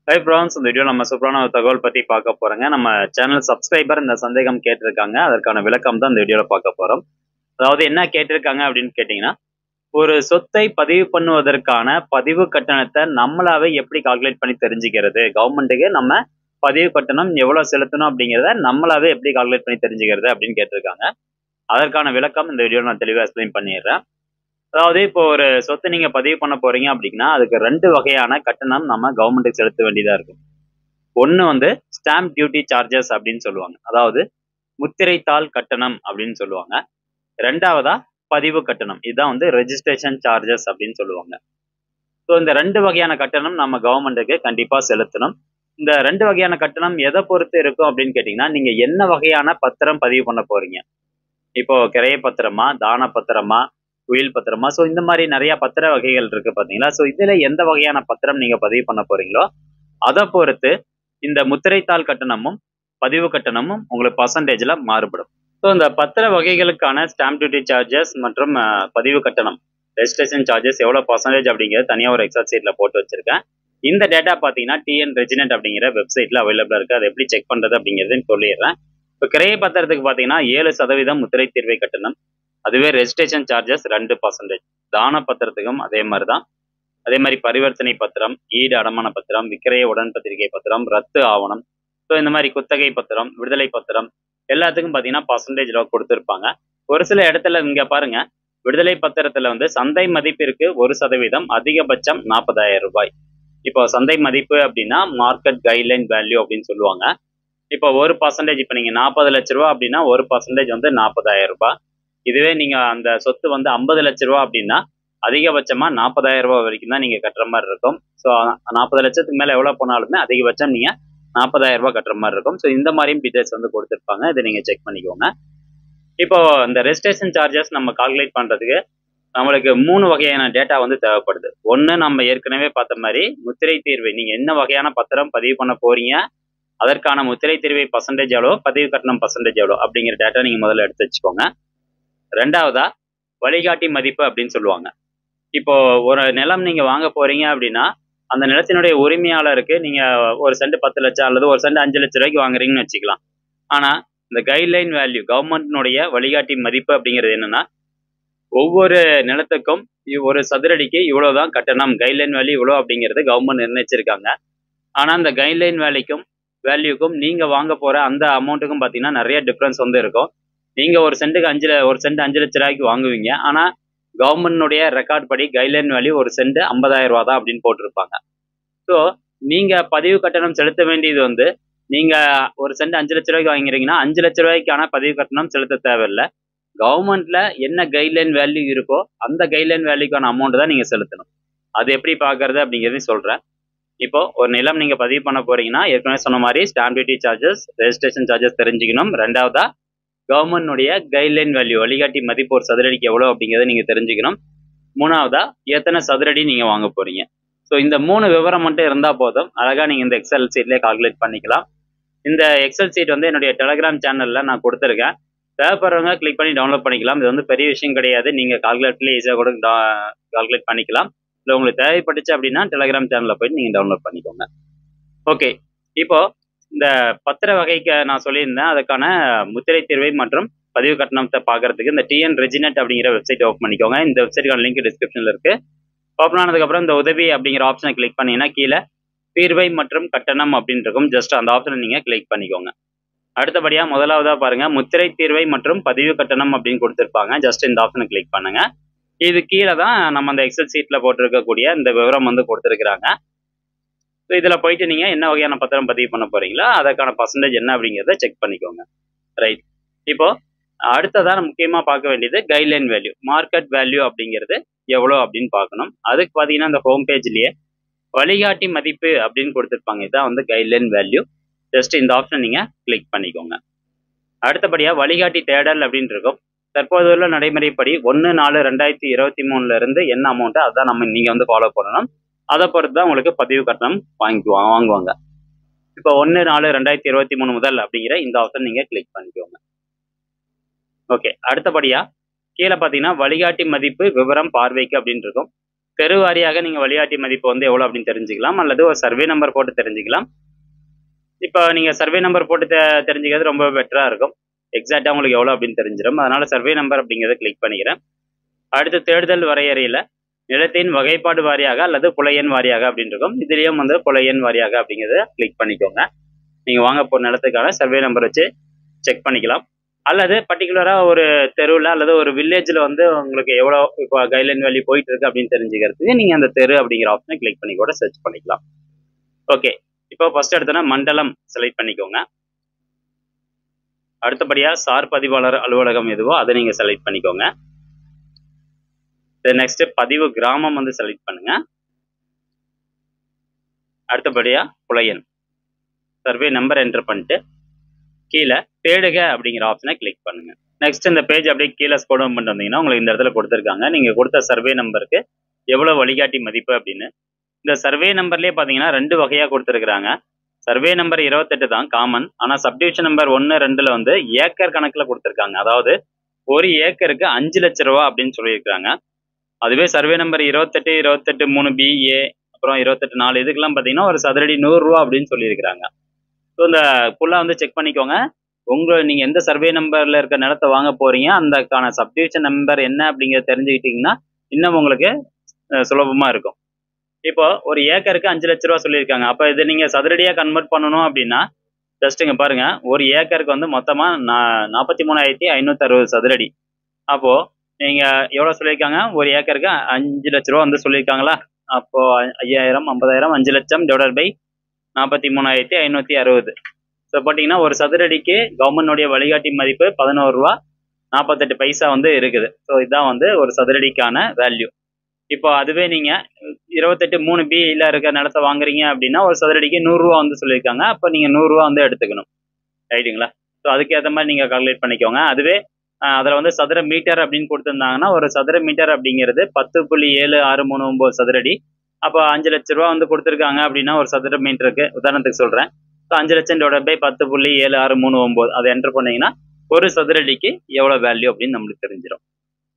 Hi friends, இந்த video நம்ம சூப்பரான ஒரு தகவல் பற்றி பார்க்க போகிறோங்க. நம்ம சேனல் சப்ஸ்கிரைபர் இந்த சந்தேகம் கேட்டிருக்காங்க. அதற்கான விளக்கம் தான் இந்த வீடியோவில் பார்க்க போகிறோம். அதாவது என்ன கேட்டிருக்காங்க அப்படின்னு கேட்டிங்கன்னா, ஒரு சொத்தை பதிவு பண்ணுவதற்கான பதிவு கட்டணத்தை நம்மளாவே எப்படி கால்குலேட் பண்ணி தெரிஞ்சுக்கிறது, கவர்மெண்ட்டுக்கு நம்ம பதிவு கட்டணம் எவ்வளோ செலுத்தணும் அப்படிங்கிறத நம்மளாவே எப்படி கால்குலேட் பண்ணி தெரிஞ்சுக்கிறது அப்படின்னு கேட்டிருக்காங்க. அதற்கான விளக்கம் இந்த வீடியோவில் நான் தெளிவாக எக்ஸ்பிளைன் பண்ணிடுறேன். அதாவது இப்போ ஒரு சொத்தை நீங்க பதிவு பண்ண போறீங்க அப்படின்னா அதுக்கு 2 வகையான கட்டணம் நம்ம கவர்மெண்ட்டுக்கு செலுத்த வேண்டியதா இருக்கும். ஒண்ணு வந்து ஸ்டாம்ப் டியூட்டி சார்ஜஸ் அப்படின்னு சொல்லுவாங்க. அதாவது முத்திரைத்தாள் கட்டணம் அப்படின்னு சொல்லுவாங்க. ரெண்டாவதா பதிவு கட்டணம். இதுதான் வந்து ரெஜிஸ்ட்ரேஷன் சார்ஜஸ் அப்படின்னு சொல்லுவாங்க. ஸோ இந்த 2 வகையான கட்டணம் நம்ம கவர்மெண்ட்டுக்கு கண்டிப்பா செலுத்தணும். இந்த 2 வகையான கட்டணம் எதை பொறுத்து இருக்கும் அப்படின்னு கேட்டீங்கன்னா, நீங்க என்ன வகையான பத்திரம் பதிவு பண்ண போறீங்க. இப்போ கிரைய பத்திரமா, தான பத்திரமா, உயில் பத்திரமா, ஸோ இந்த மாதிரி நிறைய பத்திர வகைகள் இருக்கு பாத்தீங்களா. ஸோ இதுல எந்த வகையான பத்திரம் நீங்க பதிவு பண்ண போறீங்களோ அதை பொறுத்து இந்த முத்திரைத்தாள் கட்டணமும் பதிவு கட்டணமும் உங்களுக்கு பர்சன்டேஜ்ல மாறுபடும். ஸோ இந்த பத்திர வகைகளுக்கான ஸ்டாம்ப் டியூட்டி சார்ஜஸ் மற்றும் பதிவு கட்டணம் ரெஜிஸ்ட்ரேஷன் சார்ஜஸ் எவ்வளோ பர்சன்டேஜ் அப்படிங்கிறது தனியாக ஒரு எக்ஸல் சீட்ல போட்டு வச்சிருக்கேன். இந்த டேட்டா பார்த்தீங்கன்னா டிஎன் ரெஜினென்ட் அப்படிங்கிற வெப்சைட்ல அவைலபிளா இருக்கு. அதை எப்படி செக் பண்றது அப்படிங்கிறதுன்னு சொல்லிடுறேன். இப்போ கிரைய பத்திரத்துக்கு பார்த்தீங்கன்னா 7% முத்திரை தீர்வை கட்டணம். அதுவே ரெஜிஸ்ட்ரேஷன் சார்ஜஸ் 2%. தான பத்திரத்துக்கும் அதே மாதிரி தான். அதே மாதிரி பரிவர்த்தனை பத்திரம், ஈடு அடமான பத்திரம், விக்கிரய உடன்பத்திரிகை பத்திரம், ரத்து ஆவணம், ஸோ இந்த மாதிரி குத்தகை பத்திரம், விடுதலை பத்திரம் எல்லாத்துக்கும் பார்த்தீங்கன்னா பர்சன்டேஜ் கொடுத்துருப்பாங்க. ஒரு சில இடத்துல இங்க பாருங்க, விடுதலை பத்திரத்துல வந்து சந்தை மதிப்பிற்கு 1%, அதிகபட்சம் 40,000 ரூபாய். இப்போ சந்தை மதிப்பு அப்படின்னா மார்க்கெட் கைட்லைன் வேல்யூ அப்படின்னு சொல்லுவாங்க. இப்போ 1%, இப்போ நீங்க 40 லட்ச ரூபா அப்படின்னா 1% வந்து 40,000 ரூபாய். இதுவே நீங்க அந்த சொத்து வந்து 50 லட்ச ரூபா அப்படின்னா அதிகபட்சமா 40,000 ரூபாய் வரைக்கும் தான் நீங்க கட்டுற மாதிரி இருக்கும். ஸோ 40 லட்சத்துக்கு மேல எவ்வளவு போனாலுமே அதிகபட்சம் நீங்க 40,000 ரூபாய் கட்டுற மாதிரி இருக்கும். ஸோ இந்த மாதிரியும் டீடைல்ஸ் வந்து கொடுத்துருப்பாங்க. இதை நீங்க செக் பண்ணிக்கோங்க. இப்போ இந்த ரெஜிஸ்ட்ரேஷன் சார்ஜஸ் நம்ம கால்குலேட் பண்றதுக்கு நம்மளுக்கு 3 வகையான டேட்டா வந்து தேவைப்படுது. ஒன்று, நம்ம ஏற்கனவே பார்த்த மாதிரி முத்திரை தீர்வை, நீங்க என்ன வகையான பத்திரம் பதிவு பண்ண போறீங்க, அதற்கான முத்திரை தீர்வை பர்சன்டேஜ் எவ்வளோ, பதிவு கட்டணம் பர்சன்டேஜ் எவ்வளோ அப்படிங்கிற டேட்டா நீங்க முதல்ல எடுத்து வச்சுக்கோங்க. ரெண்டாவதா வழிகாட்டி மதிப்பு அப்படின்னு சொல்லுவாங்க. இப்போ ஒரு நிலம் நீங்க வாங்க போறீங்க அப்படின்னா அந்த நிலத்தினுடைய உரிமையாளருக்கு நீங்க ஒரு சென்ட் 10 லட்சம் அல்லது ஒரு சென்ட் 5 லட்சம் ரூபாய்க்கு வாங்குறீங்கன்னு வச்சுக்கலாம். ஆனா இந்த கைட்லைன் வேல்யூ, கவர்மெண்ட்னுடைய வழிகாட்டி மதிப்பு அப்படிங்கிறது என்னன்னா, ஒவ்வொரு நிலத்துக்கும் ஒரு சதுரடிக்கு இவ்வளவுதான் கட்டணம், கைட்லைன் வேல்யூ இவ்வளோ அப்படிங்கிறது கவர்மெண்ட் நிர்ணயிச்சிருக்காங்க. ஆனா இந்த கைட்லைன் வேல்யூக்கும் நீங்க வாங்க போற அந்த அமௌண்ட்டுக்கும் பாத்தீங்கன்னா நிறைய டிஃபரன்ஸ் வந்து இருக்கும். நீங்க ஒரு சென்ட் 5 லட்ச ரூபாய்க்கு வாங்குவீங்க. ஆனா கவர்மெண்ட்னுடைய ரெக்கார்ட் படி கைட்லைன் வேல்யூ ஒரு சென்ட் 50,000 ரூபா தான் அப்படின்னு போட்டிருப்பாங்க. ஸோ நீங்க பதிவு கட்டணம் செலுத்த வேண்டியது வந்து, நீங்க ஒரு சென்ட் 5 லட்ச ரூபாய்க்கு வாங்குறீங்கன்னா 5 லட்ச ரூபாய்க்கான பதிவு கட்டணம் செலுத்த தேவையில்லை. கவர்மெண்ட்ல என்ன கைட்லைன் வேல்யூ இருக்கோ அந்த கைட்லைன் வேல்யூக்கான அமௌண்ட் தான் நீங்க செலுத்தணும். அது எப்படி பாக்குறது அப்படிங்கிறதையும் சொல்றேன். இப்போ ஒரு நிலம் நீங்க பதிவு பண்ண போறீங்கன்னா ஏற்கனவே சொன்ன மாதிரி stamp duty charges, registration charges தெரிஞ்சுக்கணும். ரெண்டாவதா கவர்மெண்ட்னுடைய கைட்லைன் வேல்யூ, வழிகாட்டி மதிப்பு ஒரு சதுரடிக்கு எவ்வளோ அப்படிங்கிறத நீங்க தெரிஞ்சுக்கணும். மூணாவதா எத்தனை சதுரடி நீங்க வாங்க போறீங்க. ஸோ இந்த 3 விவரம் மட்டும் இருந்தா போதும், அழகா நீங்க இந்த எக்ஸல் சீட்லேயே கால்குலேட் பண்ணிக்கலாம். இந்த எக்ஸல் சீட் வந்து என்னுடைய டெலிகிராம் சேனல்ல நான் கொடுத்துருக்கேன். தேவைப்படுறவங்க கிளிக் பண்ணி டவுன்லோட் பண்ணிக்கலாம். இது வந்து பெரிய விஷயம் கிடையாது. நீங்க கால்குலேட்டர்லேயே ஈஸியாக கூட கால்குலேட் பண்ணிக்கலாம். இல்லை உங்களுக்கு தேவைப்பட்டுச்சு அப்படின்னா டெலிகிராம் சேனலில் போயிட்டு நீங்க டவுன்லோட் பண்ணிக்கோங்க. ஓகே, இப்போ இந்த பத்திர வகைக்கு நான் சொல்லியிருந்தேன், அதுக்கான முத்திரை தீர்வை மற்றும் பதிவு கட்டணத்தை பார்க்கறதுக்கு இந்த டிஎன் ரெஜினென்ட் அப்படிங்கிற வெப்சைட் ஓப்பன் பண்ணிக்கோங்க. இந்த வெப்சைட்டுக்கான லிங்க் டிஸ்கிரிப்ஷன்ல இருக்கு. ஓப்பன் ஆனதுக்கப்புறம் இந்த உதவி அப்படிங்கிற ஆப்ஷனை கிளிக் பண்ணீங்கன்னா கீழே தீர்வை மற்றும் கட்டணம் அப்படின்னு இருக்கும். ஜஸ்ட் அந்த ஆப்ஷனை நீங்க கிளிக் பண்ணிக்கோங்க. அடுத்தபடியா முதலாவதா பாருங்க, முத்திரை தீர்வை மற்றும் பதிவு கட்டணம் அப்படின்னு கொடுத்துருப்பாங்க. ஜஸ்ட் இந்த ஆப்ஷனை கிளிக் பண்ணுங்க. இது கீழே தான் நம்ம அந்த எக்ஸல் சீட்ல போட்டிருக்கக்கூடிய இந்த விவரம் வந்து கொடுத்துருக்குறாங்க. ஸோ இதில் போயிட்டு நீங்கள் என்ன வகையான பத்திரம் பதிவு பண்ண போறீங்களோ அதற்கான பர்சன்டேஜ் என்ன அப்படிங்கிறத செக் பண்ணிக்கோங்க. ரைட், இப்போ அடுத்ததான் முக்கியமாக பார்க்க வேண்டியது கைட்லைன் வேல்யூ, மார்க்கெட் வேல்யூ அப்படிங்கிறது எவ்வளோ அப்படின்னு பார்க்கணும். அதுக்கு பார்த்தீங்கன்னா இந்த ஹோம் பேஜ்லேயே வழிகாட்டி மதிப்பு அப்படின்னு கொடுத்துருப்பாங்க. இதுதான் வந்து கைட்லைன் வேல்யூ. ஜஸ்ட் இந்த ஆப்ஷன் நீங்கள் கிளிக் பண்ணிக்கோங்க. அடுத்தபடியாக வழிகாட்டி தேடல் அப்படின்னு இருக்கும். தற்போதுள்ள நடைமுறைப்படி 1/4/2023 இருந்து என்ன அமௌண்ட்டு அதான் நீங்கள் வந்து ஃபாலோ பண்ணணும். அதை பொறுத்து தான் உங்களுக்கு பதிவு கட்டணம் வாங்குவாங்க. இப்போ 1/4/2023 முதல் அப்படிங்கிற இந்த ஆப்ஷன் நீங்க கிளிக் பண்ணிக்கோங்க. ஓகே, அடுத்தபடியா கீழே பார்த்தீங்கன்னா வழிகாட்டி மதிப்பு விவரம் பார்வைக்கு அப்படின்னு இருக்கும். தெரு வாரியாக நீங்கள் வழிகாட்டி மதிப்பு வந்து எவ்வளோ அப்படின்னு தெரிஞ்சுக்கலாம், அல்லது ஒரு சர்வே நம்பர் போட்டு தெரிஞ்சுக்கலாம். இப்போ நீங்கள் சர்வே நம்பர் போட்டு தெரிஞ்சுக்கிறது ரொம்ப பெட்டராக இருக்கும். எக்ஸாக்டாக உங்களுக்கு எவ்வளோ அப்படின்னு தெரிஞ்சிடும். அதனால் சர்வே நம்பர் அப்படிங்கிறத கிளிக் பண்ணிக்கிறேன். அடுத்து தேடுதல் வரையறையில் நிலத்தின் வகைப்பாடு வாரியாக அல்லது புல எண் வாரியாக அப்படின்னு இருக்கும். இதுலேயும் வந்து புல எண் வாரியாக அப்படிங்கிறத கிளிக் பண்ணிக்கோங்க. நீங்கள் வாங்க போகிற நிலத்துக்கான சர்வே நம்பர் வச்சு செக் பண்ணிக்கலாம். அல்லது பர்டிகுலராக ஒரு தெருவில் அல்லது ஒரு வில்லேஜில் வந்து உங்களுக்கு எவ்வளோ இப்போ கைட்லைன் வேல்யூ போயிட்டு இருக்கு அப்படின்னு தெரிஞ்சுக்கிறதுக்கு நீங்கள் அந்த தெரு அப்படிங்கிற ஆப்ஷனை கிளிக் பண்ணி கூட சர்ச் பண்ணிக்கலாம். ஓகே, இப்போ ஃபர்ஸ்ட் எடுத்தோன்னா மண்டலம் செலக்ட் பண்ணிக்கோங்க. அடுத்தபடியாக சார் பதிவாளர் அலுவலகம் எதுவோ அதை நீங்கள் செலக்ட் பண்ணிக்கோங்க. நெக்ஸ்ட் பதிவு கிராமம் வந்து செலக்ட் பண்ணுங்க. அடுத்தபடியாக புலையன் சர்வே நம்பர் என்டர் பண்ணிட்டு கீழே தேடுக அப்படிங்கிற ஆப்ஷனை கிளிக் பண்ணுங்க. நெக்ஸ்ட் இந்த பேஜ் அப்படியே கீழே ஸ்க்ரோல் டவுன் பண்ணிட்டு வந்தீங்கன்னா உங்களுக்கு இந்த இடத்துல கொடுத்துருக்காங்க நீங்கள் கொடுத்த சர்வே நம்பருக்கு எவ்வளோ வழிகாட்டி மதிப்பு அப்படின்னு. இந்த சர்வே நம்பர்லேயே பார்த்தீங்கன்னா 2 வகையாக கொடுத்துருக்குறாங்க. சர்வே நம்பர் 28 தான் காமன். ஆனால் சப்டிவிஷன் நம்பர் 1, 2ல் வந்து ஏக்கர் கணக்கில் கொடுத்துருக்காங்க. அதாவது ஒரு ஏக்கருக்கு 5 லட்ச ரூபா அப்படின்னு சொல்லியிருக்காங்க. அதுவே சர்வே நம்பர் 28, 28 3BA அப்புறம் 28 4 இதுக்கெல்லாம் பார்த்தீங்கன்னா ஒரு சதுரடி 100 ரூபா அப்படின்னு சொல்லியிருக்கிறாங்க. ஸோ இந்த ஃபுல்லாக வந்து செக் பண்ணிக்கோங்க. நீங்கள் எந்த சர்வே நம்பரில் இருக்க நிலத்தை வாங்க போகிறீங்க, அந்தக்கான சப்டிவிஷன் நம்பர் என்ன அப்படிங்கிறத தெரிஞ்சுக்கிட்டிங்கன்னா இன்னும் உங்களுக்கு சுலபமாக இருக்கும். இப்போ ஒரு ஏக்கருக்கு 5 லட்ச ரூபா சொல்லியிருக்காங்க. அப்போ இதை நீங்கள் சதுரடியாக கன்வெர்ட் பண்ணணும் அப்படின்னா ஜஸ்ட்டுங்க பாருங்கள், ஒரு ஏக்கருக்கு வந்து மொத்தமாக 43,560 சதுரடி. அப்போது நீங்கள் எவ்வளோ சொல்லியிருக்காங்க, ஒரு ஏக்கருக்கு 5 லட்ச ரூபா வந்து சொல்லியிருக்காங்களா? அப்போது 5000, 50,000, 5 லட்சம் டிவைடட் பை 43,560. ஸோ பார்த்தீங்கன்னா ஒரு சதுரடிக்கு கவர்மெண்டோடைய வழிகாட்டி மதிப்பு 11 ரூபா 48 பைசா வந்து இருக்குது. ஸோ இதுதான் வந்து ஒரு சதுரடிக்கான வேல்யூ. இப்போ அதுவே நீங்கள் 28 3Bயில் இருக்க நிலத்தை வாங்குறீங்க அப்படின்னா ஒரு சதுரடிக்கு 100 ரூபா வந்து சொல்லியிருக்காங்க. அப்போ நீங்கள் 100 ரூபா வந்து எடுத்துக்கணும், ரைட்டுங்களா? ஸோ அதுக்கேற்ற மாதிரி நீங்கள் கால்குலேட் பண்ணிக்கோங்க. அதுவே அதில் வந்து சதுர மீட்டர் அப்படின்னு கொடுத்துருந்தாங்கன்னா ஒரு சதுர மீட்டர் அப்படிங்கிறது 10.7639 சதுரடி. அப்போ 5 லட்ச ரூபா வந்து கொடுத்துருக்காங்க அப்படின்னா ஒரு சதுர மீட்டருக்கு உதாரணத்துக்கு சொல்கிறேன். ஸோ 5 லட்சம் டிவைட் பை 10.7639 அதை என்டர் பண்ணிங்கன்னா ஒரு சதுரடிக்கு எவ்வளோ வேல்யூ அப்படின்னு நம்மளுக்கு தெரிஞ்சிடும்.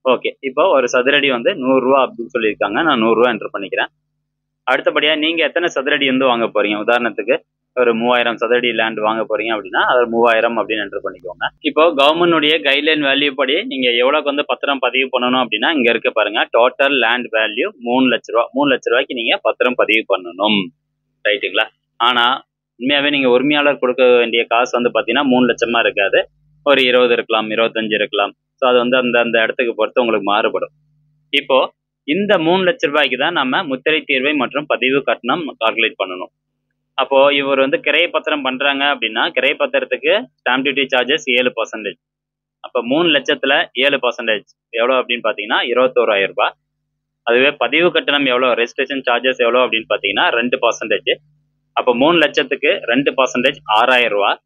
ஓகே, இப்போ ஒரு சதுரடி வந்து 100 ரூபா அப்படின்னு சொல்லியிருக்காங்க. நான் 100 ரூபா என்டர் பண்ணிக்கிறேன். அடுத்தபடியாக நீங்கள் எத்தனை சதுரடி வந்து வாங்க போகிறீங்க, உதாரணத்துக்கு ஒரு 3000 சதுரடி லேண்ட் வாங்க போகிறீங்க அப்படின்னா அது 3000 அப்படின்னு என்டர் பண்ணிக்கோங்க. இப்போ கவர்மெண்டுடைய கைட்லைன் வேல்யூ படி நீங்கள் எவ்வளோக்கு வந்து பத்திரம் பதிவு பண்ணணும் அப்படின்னா இங்கே இருக்க பாருங்க, டோட்டல் லேண்ட் வேல்யூ 3 லட்ச ரூபா. 3 லட்ச ரூபாய்க்கு நீங்கள் பத்திரம் பதிவு பண்ணணும், ரைட்டுங்களா? ஆனால் உண்மையாகவே நீங்கள் உரிமையாளர் கொடுக்க வேண்டிய காசு வந்து பார்த்தீங்கன்னா 3 லட்சமாக இருக்காது, ஒரு 20 இருக்கலாம், 25 இருக்கலாம். ஸோ அது வந்து அந்த இடத்துக்கு பொறுத்து உங்களுக்கு மாறுபடும். இப்போ இந்த 3 லட்ச ரூபாய்க்கு தான் நம்ம முத்திரை தீர்வை மற்றும் பதிவு கட்டணம் கால்குலேட் பண்ணணும். அப்போ இவர் வந்து கிரை பத்திரம் பண்றாங்க அப்படின்னா கிரை பத்திரத்துக்கு ஸ்டாம்ப் டியூட்டி சார்ஜஸ் 7%. அப்போ 3 லட்சத்துல 7% எவ்வளோ அப்படின்னு பார்த்தீங்கன்னா 21,000 ரூபாய். அதுவே பதிவு கட்டணம் எவ்வளோ, ரெஜிஸ்ட்ரேஷன் சார்ஜஸ் எவ்வளோ அப்படின்னு பார்த்தீங்கன்னா 2%. அப்போ 3 லட்சத்துக்கு 2% 6,000 ரூபாய்.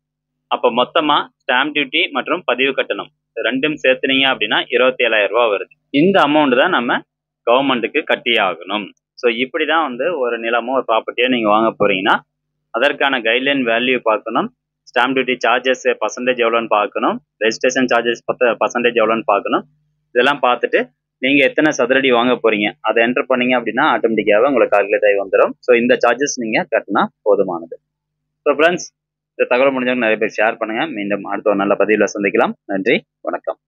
அப்போ மொத்தமாக ஸ்டாம்ப் டியூட்டி மற்றும் பதிவு கட்டணம் ரெண்டும் சேர்த்துனீங்க அப்படின்னா 27,000 ரூபாய் வருது. இந்த அமௌண்ட் தான் நம்ம கவர்மெண்ட்டுக்கு கட்டி ஆகணும். ஸோ இப்படி தான் வந்து ஒரு நிலமோ ஒரு ப்ராப்பர்ட்டியோ நீங்கள் வாங்க போறீங்கன்னா அதற்கான கைட்லைன் வேல்யூ பார்க்கணும், ஸ்டாம்ப் டியூட்டி சார்ஜஸ் பர்சன்டேஜ் எவ்வளோன்னு பார்க்கணும், ரெஜிஸ்ட்ரேஷன் சார்ஜஸ் பர்சன்டேஜ் எவ்வளோன்னு பார்க்கணும். இதெல்லாம் பார்த்துட்டு நீங்கள் எத்தனை சதுரடி வாங்க போறீங்க அதை என்டர் பண்ணீங்க அப்படின்னா ஆட்டோமேட்டிக்காகவே உங்களுக்கு கால்குலேட் ஆகி வந்துடும். ஸோ இந்த சார்ஜஸ் நீங்கள் கட்டினா போதுமானது. ஸோ ஃப்ரெண்ட்ஸ், இந்த தகவல் முடிஞ்சவங்க நிறைய பேர் ஷேர் பண்ணுங்கள். மீண்டும் அடுத்த ஒரு நல்ல பதிவில் சந்திக்கலாம். நன்றி, வணக்கம்.